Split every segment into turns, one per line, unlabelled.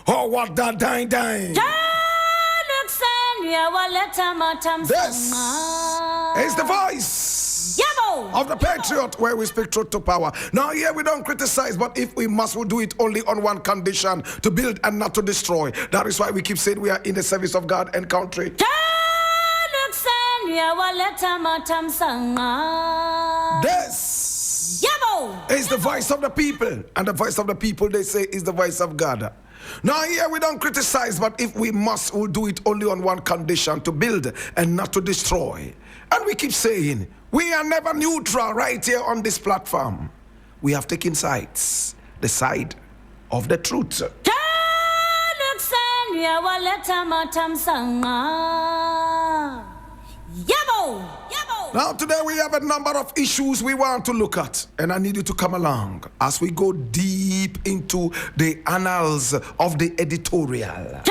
Oh, what that dying. This is the voice of the patriot where we speak truth to power. Now here we don't criticize, but if we must, we'll do it only on one condition: to build and not to destroy. That is why we keep saying we are in the service of God and country. This is the voice of the people, and the voice of the people, they say, is the voice of God. Now here we don't criticize, but if we must, we'll do it only on one condition: to build and not to destroy. And we keep saying we are never neutral right here on this platform. We have taken sides, the side of the truth. Now today we have a number of issues we want to look at, and I need you to come along as we go deep into the annals of the editorial.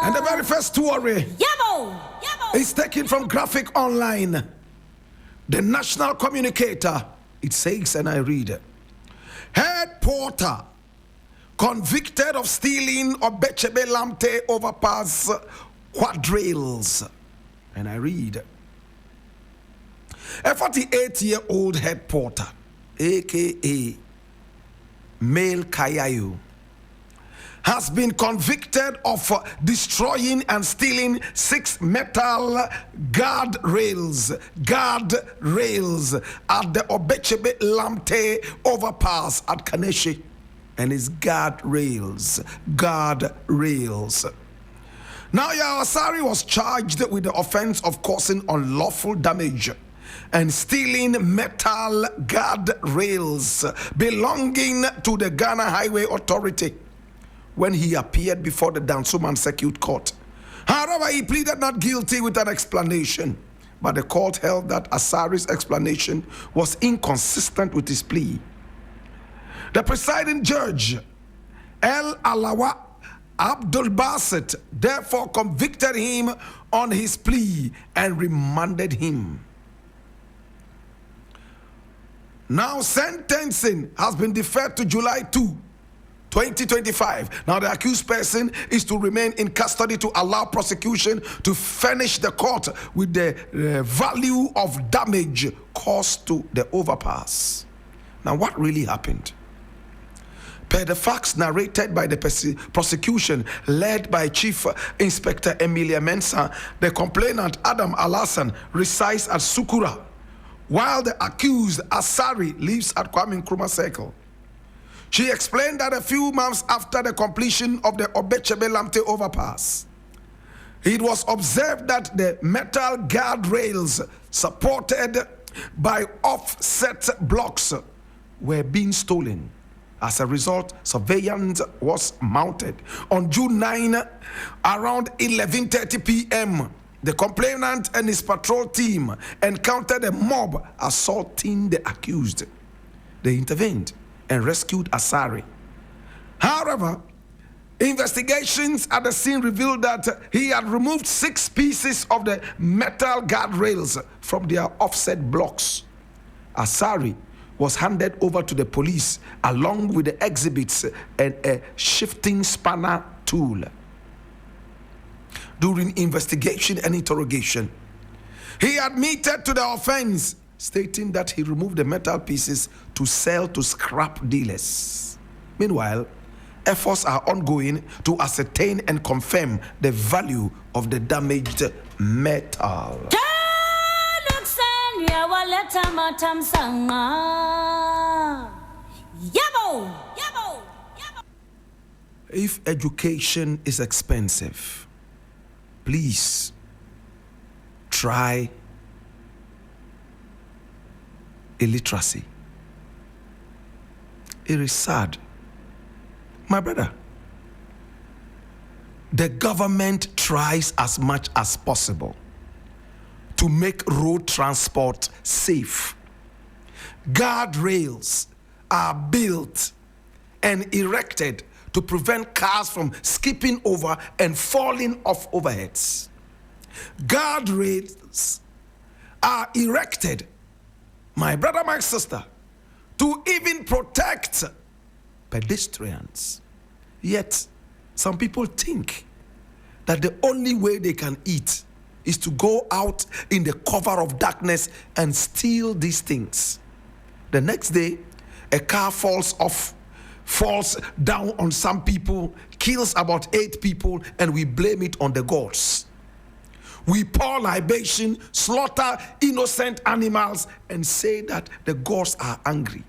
And the very first story is taken from Graphic Online. The National Communicator, it says, and I read: head porter convicted of stealing Obechebe Lamte overpass guardrails. And I read: a 48-year-old head porter, aka male Kayayo, has been convicted of destroying and stealing 6 metal guardrails at the Obechebe Lamte overpass at Kaneshi. And his guardrails. Now Asari was charged with the offense of causing unlawful damage and stealing metal guardrails belonging to the Ghana Highway Authority when he appeared before the Dansuman Circuit Court. However, he pleaded not guilty with an explanation, but the court held that Asari's explanation was inconsistent with his plea. The presiding judge, El Alawa Abdul Basit, therefore convicted him on his plea and remanded him. Now sentencing has been deferred to July 2, 2025. Now the accused person is to remain in custody to allow prosecution to furnish the court with the value of damage caused to the overpass. Now what really happened? Per the facts narrated by the prosecution led by Chief Inspector Emilia Mensah, the complainant Adam Alasan resides at Sukura, while the accused Asari lives at Kwame Nkrumah Circle. She explained that a few months after the completion of the Obechebe Lamte overpass, it was observed that the metal guardrails supported by offset blocks were being stolen. As a result, surveillance was mounted. On June 9, around 11:30 p.m., the complainant and his patrol team encountered a mob assaulting the accused. They intervened and rescued Asari. However, investigations at the scene revealed that he had removed 6 pieces of the metal guardrails from their offset blocks. Asari was handed over to the police along with the exhibits and a shifting spanner tool. During investigation and interrogation, he admitted to the offense, stating that he removed the metal pieces to sell to scrap dealers. Meanwhile, efforts are ongoing to ascertain and confirm the value of the damaged metal. If education is expensive, please try illiteracy. It is sad. My brother, the government tries as much as possible to make road transport safe. Guardrails are built and erected to prevent cars from skipping over and falling off overheads. Guardrails are erected, my brother, my sister, to even protect pedestrians. Yet, some people think that the only way they can eat is to go out in the cover of darkness and steal these things. The next day, a car falls down on some people, kills about 8 people, and we blame it on the gods. We pour libation, slaughter innocent animals, and say that the gods are angry.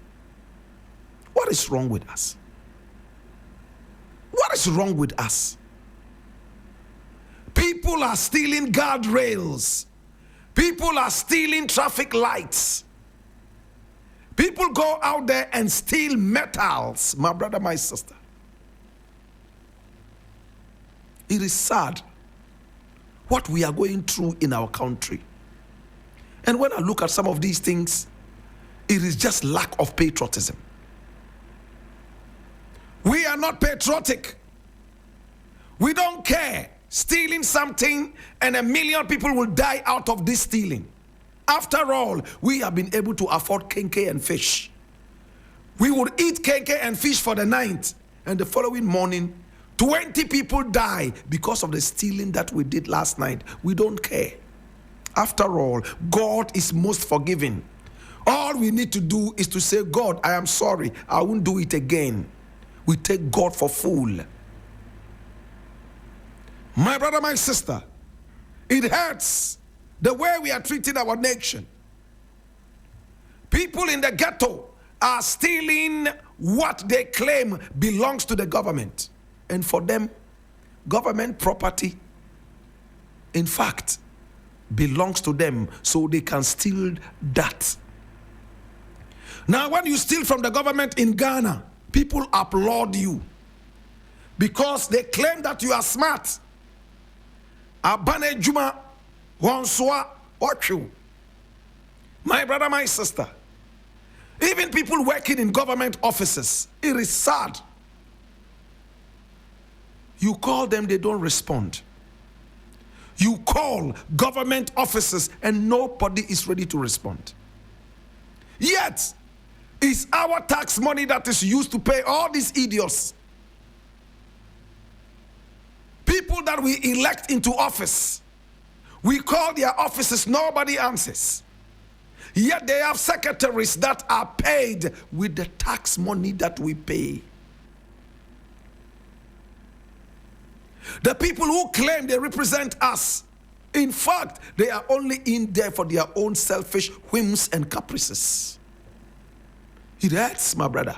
What is wrong with us? What is wrong with us? People are stealing guardrails. People are stealing traffic lights. People go out there and steal metals, my brother, my sister. It is sad what we are going through in our country. And when I look at some of these things, it is just lack of patriotism. We are not patriotic. We don't care. Stealing something and 1 million people will die out of this stealing. After all, we have been able to afford kenke and fish. We would eat kenke and fish for the night, and the following morning, 20 people die because of the stealing that we did last night. We don't care. After all, God is most forgiving. All we need to do is to say, God, I am sorry. I won't do it again. We take God for fool. My brother, my sister, it hurts the way we are treating our nation. People in the ghetto are stealing what they claim belongs to the government. And for them, government property, in fact, belongs to them, so they can steal that. Now, when you steal from the government in Ghana, people applaud you because they claim that you are smart. Abane Juma Wanswa Ochu. My brother, my sister, even people working in government offices, it is sad. You call them, they don't respond. You call government offices and nobody is ready to respond. Yet, it's our tax money that is used to pay all these idiots. People that we elect into office, we call their offices, nobody answers. Yet they have secretaries that are paid with the tax money that we pay. The people who claim they represent us, in fact, they are only in there for their own selfish whims and caprices. It hurts, my brother.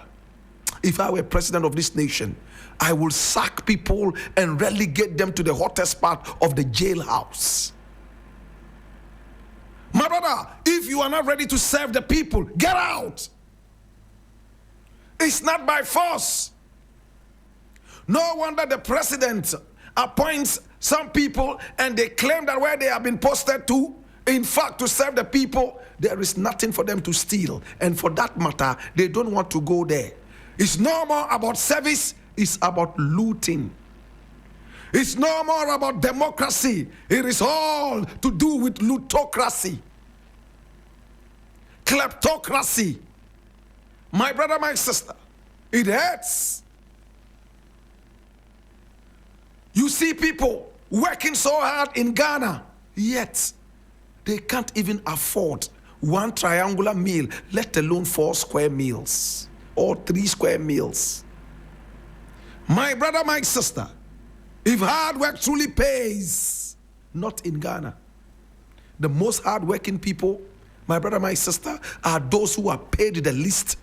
If I were president of this nation, I will sack people and relegate them to the hottest part of the jailhouse. My brother, if you are not ready to serve the people, get out. It's not by force. No wonder the president appoints some people and they claim that where they have been posted to, in fact, to serve the people, there is nothing for them to steal. And for that matter, they don't want to go there. It's no more about service, it's about looting. It's no more about democracy. It is all to do with lootocracy, kleptocracy. My brother, my sister, it hurts. You see people working so hard in Ghana, yet they can't even afford 1 triangular meal, let alone 4 square meals or 3 square meals. My brother, my sister, if hard work truly pays, not in Ghana. The most hardworking people, my brother, my sister, are those who are paid the least.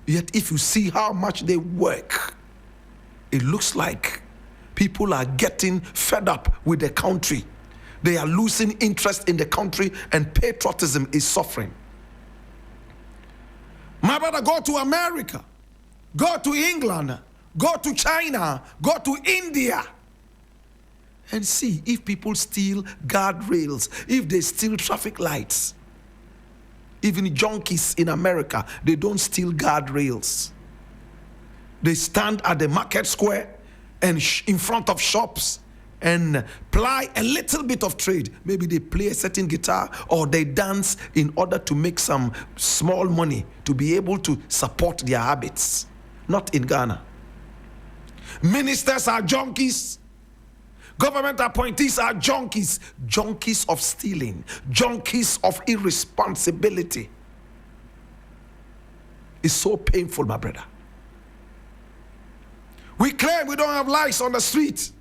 Yet if you see how much they work, it looks like people are getting fed up with the country. They are losing interest in the country and patriotism is suffering. My brother, go to America, go to England, go to China, go to India, and see if people steal guardrails, if they steal traffic lights. Even junkies in America, they don't steal guardrails. They stand at the market square and in front of shops and ply a little bit of trade. Maybe they play a certain guitar or they dance in order to make some small money to be able to support their habits. Not in Ghana. Ministers are junkies. Government appointees are junkies. Junkies of stealing. Junkies of irresponsibility. It's so painful, my brother. We claim we don't have lights on the street.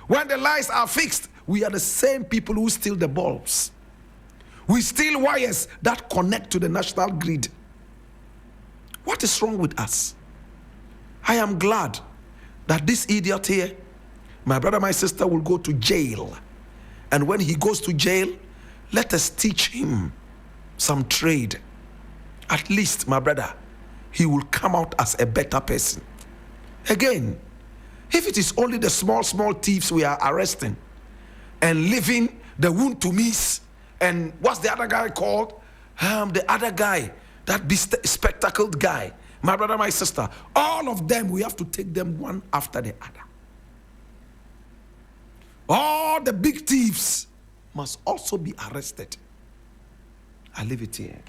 When the lights are fixed, we are the same people who steal the bulbs. We steal wires that connect to the national grid. What is wrong with us? I am glad that this idiot here, my brother, my sister, will go to jail. And when he goes to jail, let us teach him some trade. At least, my brother, he will come out as a better person. Again, if it is only the small thieves we are arresting and leaving the wound to miss, and what's the other guy called? The other guy, that spectacled guy, my brother, my sister, all of them, we have to take them one after the other. All the big thieves must also be arrested. I leave it here.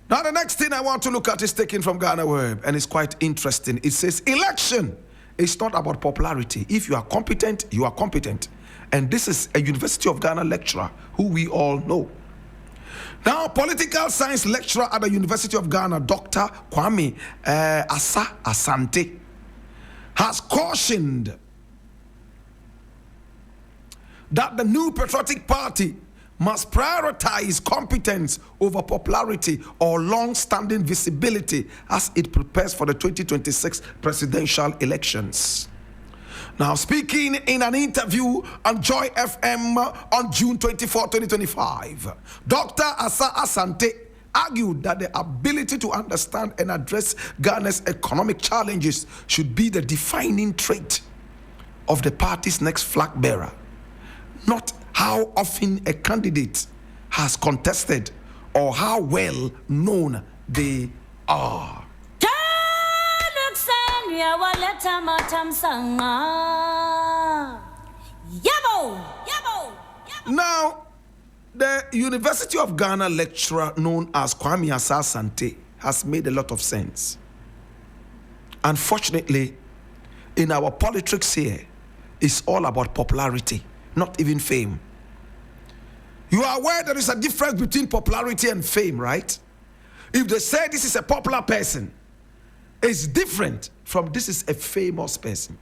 Now the next thing I want to look at is taken from Ghana Web, and it's quite interesting. It says election is not about popularity. If you are competent, you are competent. And this is a University of Ghana lecturer who we all know. Now, political science lecturer at the University of Ghana, Dr. Kwame Asante, has cautioned that the new patriotic party must prioritize competence over popularity or long-standing visibility as it prepares for the 2026 presidential elections. Now, speaking in an interview on Joy FM on June 24, 2025, Dr. Asa Asante argued that the ability to understand and address Ghana's economic challenges should be the defining trait of the party's next flag bearer, not how often a candidate has contested or how well known they are. Now, the University of Ghana lecturer known as Kwame Asante has made a lot of sense. Unfortunately, in our politics here, it's all about popularity, not even fame. You are aware there is a difference between popularity and fame, right? If they say this is a popular person, it's different from this is a famous person.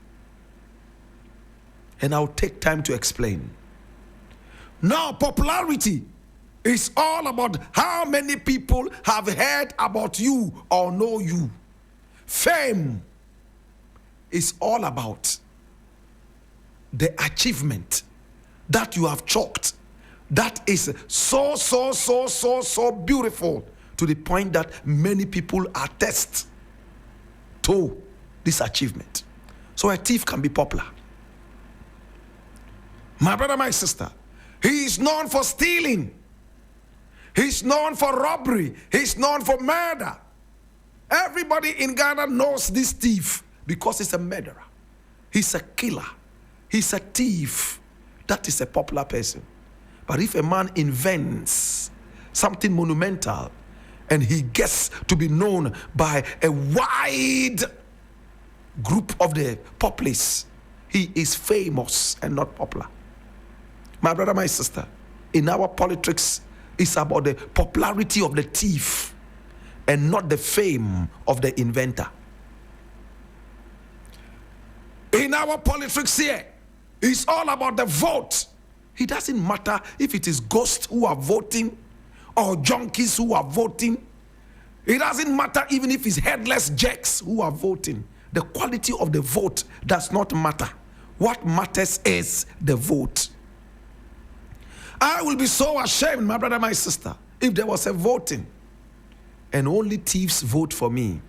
And I'll take time to explain. Now, popularity is all about how many people have heard about you or know you. Fame is all about the achievement that you have chalked. That is so beautiful to the point that many people attest to this achievement. So a thief can be popular. My brother, my sister, he is known for stealing. He's known for robbery. He's known for murder. Everybody in Ghana knows this thief because he's a murderer. He's a killer. He's a thief. That is a popular person. But if a man invents something monumental and he gets to be known by a wide group of the populace, he is famous and not popular. My brother, my sister, in our politics, it's about the popularity of the thief and not the fame of the inventor. In our politics here, it's all about the vote. It doesn't matter if it is ghosts who are voting or junkies who are voting. It doesn't matter even if it's headless jacks who are voting. The quality of the vote does not matter. What matters is the vote. I will be so ashamed, my brother, my sister, if there was a voting and only thieves vote for me.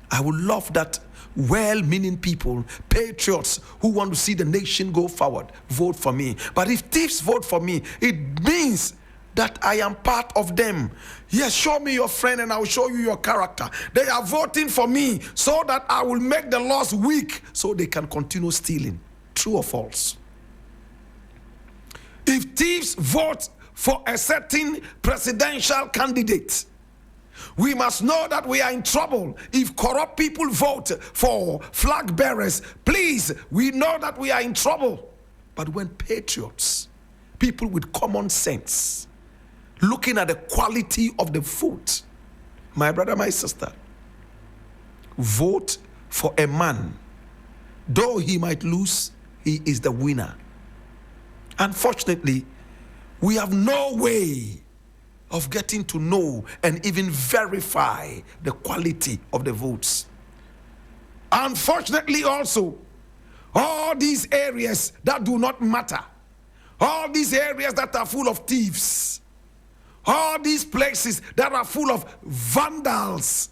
I would love that well-meaning people, patriots who want to see the nation go forward, vote for me. But if thieves vote for me, it means that I am part of them. Yes, show me your friend and I will show you your character. They are voting for me so that I will make the laws weak so they can continue stealing. True or false? If thieves vote for a certain presidential candidate, we must know that we are in trouble. If corrupt people vote for flag bearers, please, we know that we are in trouble. But when patriots, people with common sense, looking at the quality of the vote, my brother, my sister, vote for a man. Though he might lose, he is the winner. Unfortunately, we have no way of getting to know and even verify the quality of the votes. Unfortunately also, all these areas that do not matter, all these areas that are full of thieves, all these places that are full of vandals,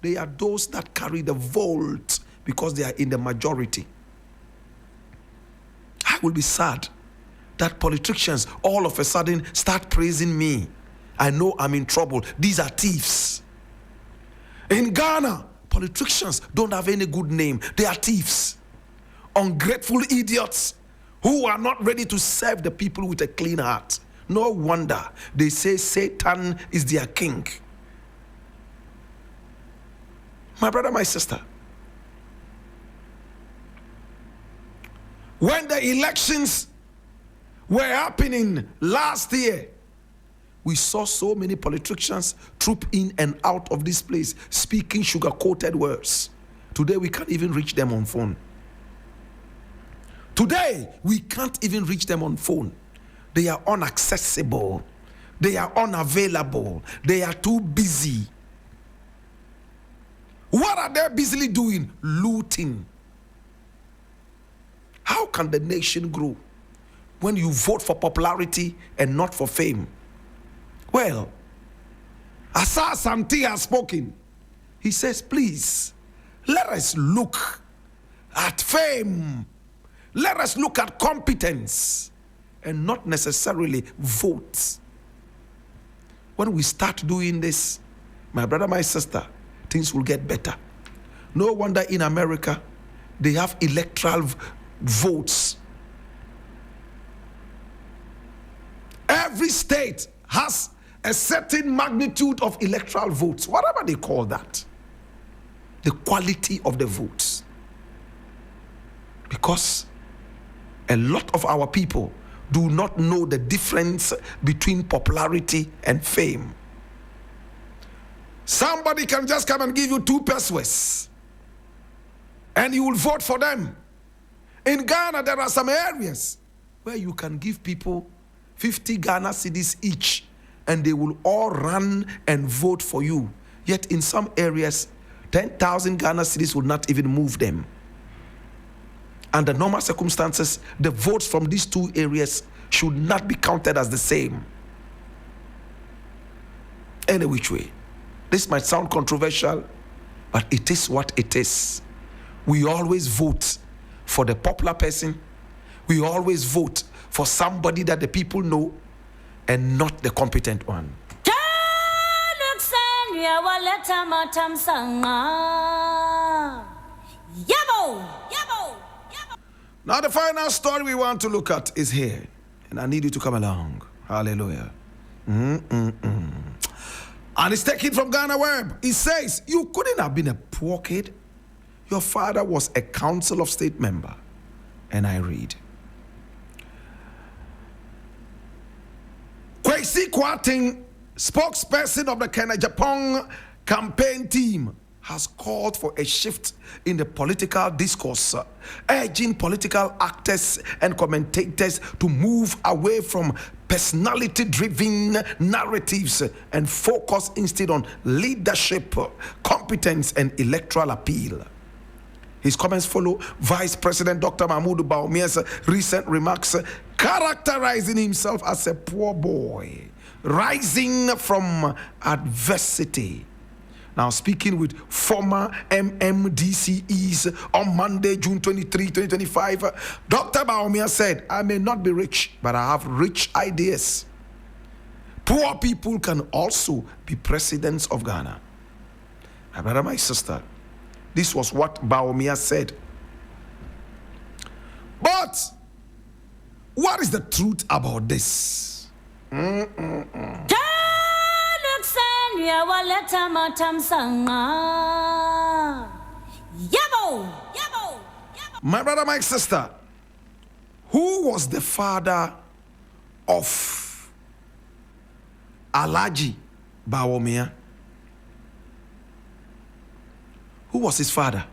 they are those that carry the vote because they are in the majority. I will be sad that politicians all of a sudden start praising me. I know I'm in trouble. These are thieves. In Ghana, politicians don't have any good name. They are thieves. Ungrateful idiots who are not ready to serve the people with a clean heart. No wonder they say Satan is their king. My brother, my sister, when the elections were happening last year, we saw so many politicians troop in and out of this place speaking sugar-coated words. Today, we can't even reach them on phone. Today, we can't even reach them on phone. They are inaccessible. They are unavailable. They are too busy. What are they busily doing? Looting. How can the nation grow when you vote for popularity and not for fame? Well, Asa Samti has spoken. He says, please, let us look at fame. Let us look at competence and not necessarily votes. When we start doing this, my brother, my sister, things will get better. No wonder in America, they have electoral votes. Every state has a certain magnitude of electoral votes, whatever they call that. The quality of the votes. Because a lot of our people do not know the difference between popularity and fame. Somebody can just come and give you 2 pesos and you will vote for them. In Ghana, there are some areas where you can give people 50 Ghana cedis each and they will all run and vote for you. Yet in some areas, 10,000 Ghana cedis will not even move them. Under normal circumstances, the votes from these 2 areas should not be counted as the same. Any which way. This might sound controversial, but it is what it is. We always vote for the popular person. We always vote for somebody that the people know and not the competent one. Now the final story we want to look at is here. And I need you to come along. Hallelujah. And it's taken from Ghana Web. It says, you couldn't have been a poor kid. Your father was a Council of State member. And I read. Kwesi Kwarteng, spokesperson of the Agyapong campaign team, has called for a shift in the political discourse, urging political actors and commentators to move away from personality-driven narratives and focus instead on leadership, competence, and electoral appeal. His comments follow Vice President Dr. Bawumia's recent remarks, characterizing himself as a poor boy, rising from adversity. Now, speaking with former MMDCEs on Monday, June 23, 2025, Dr. Bawumia said, I may not be rich, but I have rich ideas. Poor people can also be presidents of Ghana. My brother, my sister, this was what Bawumia said. But what is the truth about this? My brother, my sister, who was the father of Alhaji Bawumia? Who was his father?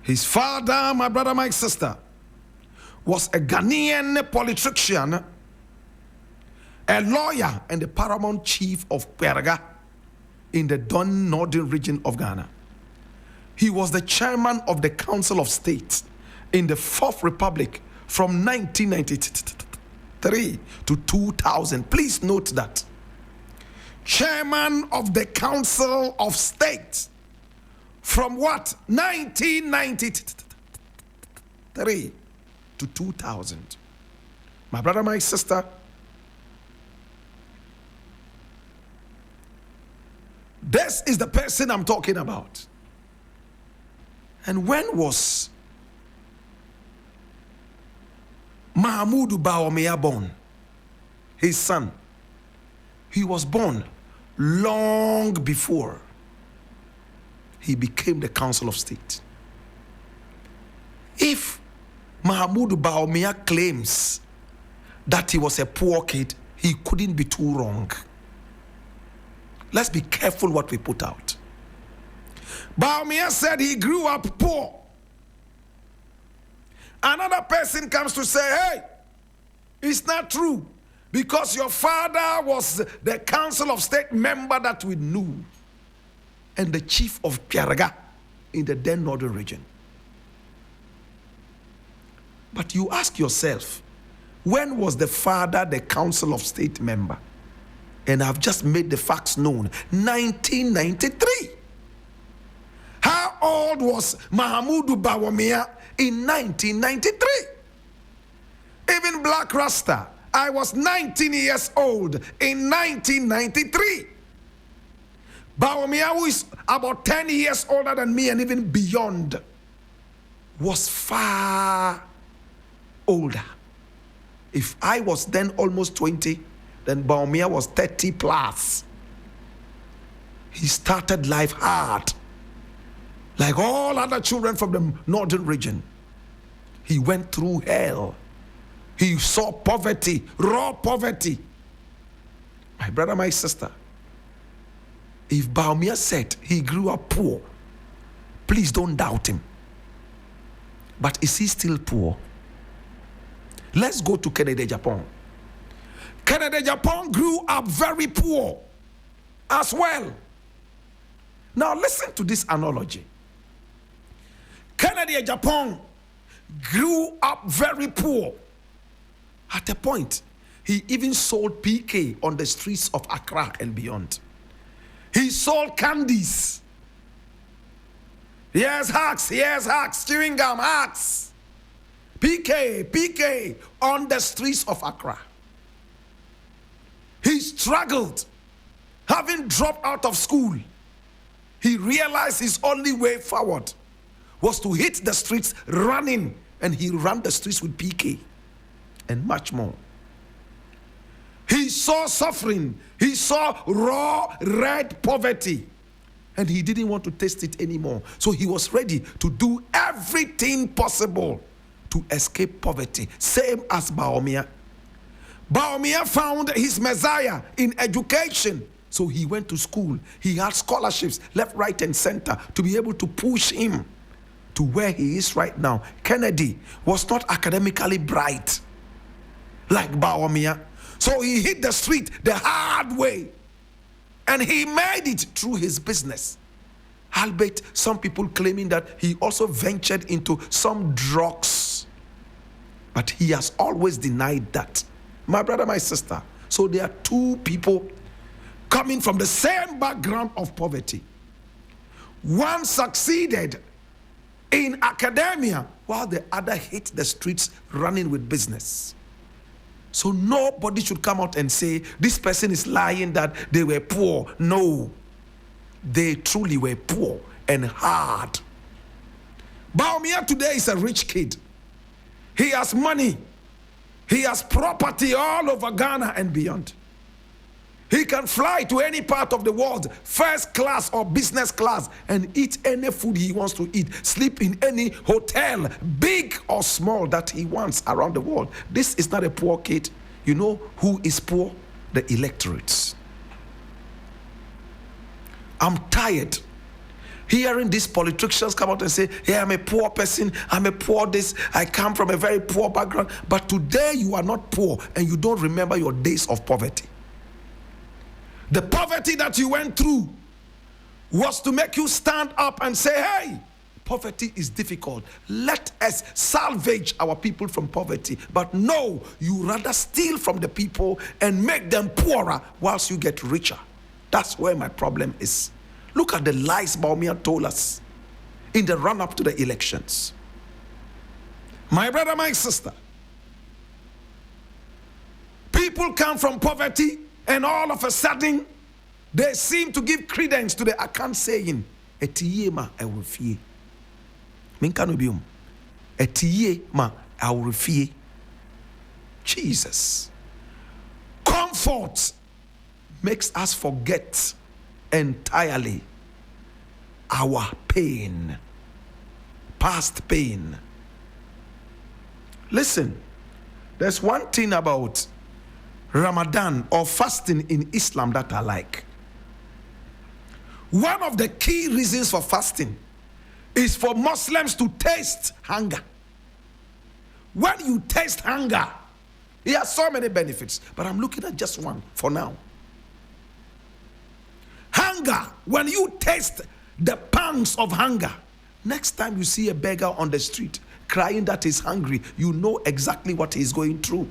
His father, my brother, my sister, was a Ghanaian politician, a lawyer, and the paramount chief of Perga in the northern region of Ghana. He was the chairman of the Council of State in the Fourth Republic from 1993 to 2000. Please note that. Chairman of the Council of State from what? 1993 to 2000. My brother, my sister, this is the person I'm talking about. And when was Mahamudu Bawumia born? His son. He was born long before he became the Council of State. If Mahamudu Bawumia claims that he was a poor kid, he couldn't be too wrong. Let's be careful what we put out. Bawumia said he grew up poor. Another person comes to say, hey, it's not true, because your father was the Council of State member that we knew and the chief of Perga in the then northern region. But you ask yourself, when was the father the Council of State member? And I've just made the facts known. 1993. How old was Mahamudu Bawumia in 1993? Even Black Rasta, I was 19 years old in 1993. Bawumia, who is about 10 years older than me and even beyond, was far older. If I was then almost 20, then Bawumia was 30 plus. He started life hard. Like all other children from the northern region. He went through hell. He saw poverty, raw poverty. My brother, my sister, if Bawumia said he grew up poor, please don't doubt him. But is he still poor? Let's go to Agyapong. Agyapong grew up very poor as well. Now listen to this analogy. Agyapong grew up very poor. At a point, he even sold PK on the streets of Accra and beyond. He sold candies. Yes, hacks, chewing gum, hacks. PK on the streets of Accra. He struggled. Having dropped out of school, he realized his only way forward was to hit the streets running, and he ran the streets with PK and much more. He saw suffering. He saw raw, red poverty, and he didn't want to taste it anymore. So he was ready to do everything possible to escape poverty, same as Bawumia. Bawumia found his Messiah in education. So he went to school. He had scholarships left, right, and center to be able to push him to where he is right now. Kennedy was not academically bright like Bawumia. So he hit the street the hard way. And he made it through his business. Albeit some people claiming that he also ventured into some drugs. But he has always denied that. My brother, my sister. So there are two people coming from the same background of poverty. One succeeded in academia while the other hit the streets running with business. So nobody should come out and say, this person is lying that they were poor. No, they truly were poor and hard. Bawumia today is a rich kid. He has money. He has property all over Ghana and beyond. He can fly to any part of the world, first class or business class, and eat any food he wants to eat, sleep in any hotel, big or small, that he wants around the world. This is not a poor kid. You know who is poor? The electorates. I'm tired hearing these politicians come out and say, yeah, I'm a poor person, I'm a poor this, I come from a very poor background. But today you are not poor and you don't remember your days of poverty. The poverty that you went through was to make you stand up and say, hey, poverty is difficult. Let us salvage our people from poverty. But no, you rather steal from the people and make them poorer whilst you get richer. That's where my problem is. Look at the lies Bawumia told us in the run-up to the elections. My brother, my sister, people come from poverty and all of a sudden they seem to give credence to the Akan saying, "Etiye ma awurefie." Minkano biom. Etiye ma awurefie. Jesus. Comfort makes us forget entirely our pain, past pain. Listen, there's one thing about Ramadan or fasting in Islam that I like. One of the key reasons for fasting is for Muslims to taste hunger. When you taste hunger, it has so many benefits, but I'm looking at just one for now. Hunger, when you taste the pangs of hunger, next time you see a beggar on the street crying that he's hungry, you know exactly what he's going through,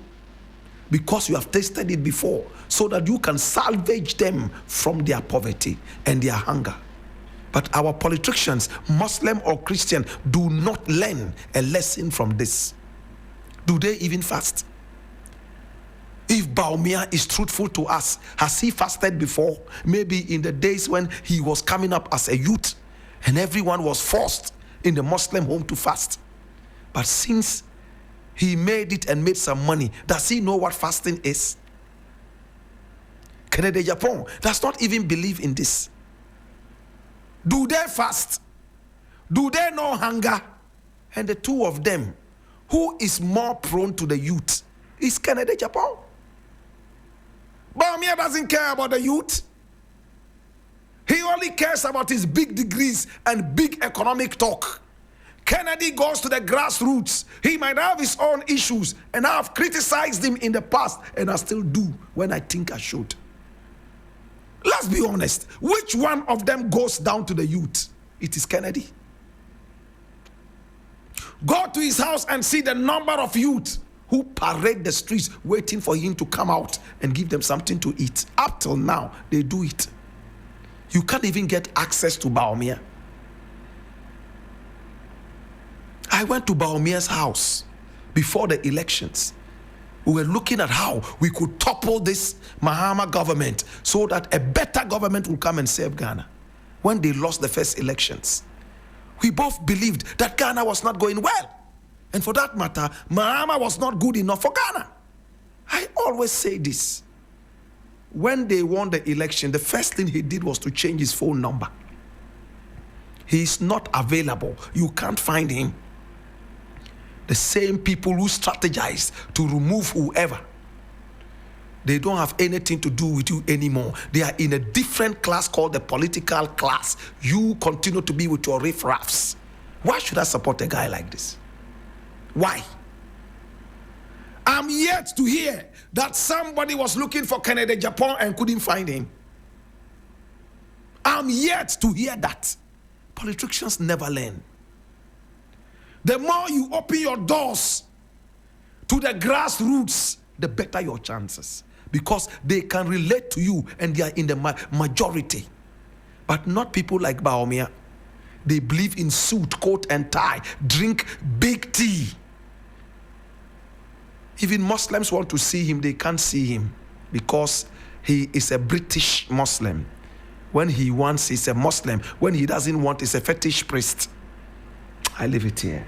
because you have tasted it before, so that you can salvage them from their poverty and their hunger. But our politicians, Muslim or Christian, do not learn a lesson from this. Do they even fast? If Bawumia is truthful to us, has he fasted before? Maybe in the days when he was coming up as a youth and everyone was forced in the Muslim home to fast. But since he made it and made some money, does he know what fasting is? Agyapong does not even believe in this. Do they fast? Do they know hunger? And the two of them, who is more prone to the youth is Agyapong. Bawumia doesn't care about the youth. He only cares about his big degrees and big economic talk. Kennedy goes to the grassroots. He might have his own issues, and I have criticized him in the past, and I still do when I think I should. Let's be honest. Which one of them goes down to the youth? It is Kennedy. Go to his house and see the number of youth who parade the streets waiting for him to come out and give them something to eat. Up till now, they do it. You can't even get access to Bawumia. I went to Bawumia's house before the elections. We were looking at how we could topple this Mahama government so that a better government will come and save Ghana. When they lost the first elections, we both believed that Ghana was not going well. And for that matter, Mahama was not good enough for Ghana. I always say this. When they won the election, the first thing he did was to change his phone number. He is not available. You can't find him. The same people who strategized to remove whoever, they don't have anything to do with you anymore. They are in a different class called the political class. You continue to be with your riffraffs. Why should I support a guy like this? Why? I'm yet to hear that somebody was looking for Agyapong and couldn't find him. I'm yet to hear that. Politicians never learn. The more you open your doors to the grassroots, the better your chances, because they can relate to you and they are in the majority. But not people like Bawumia. They believe in suit, coat and tie, drink big tea. Even Muslims want to see him, they can't see him because he is a British Muslim. When he wants, he's a Muslim. When he doesn't want, he's a fetish priest. I leave it here.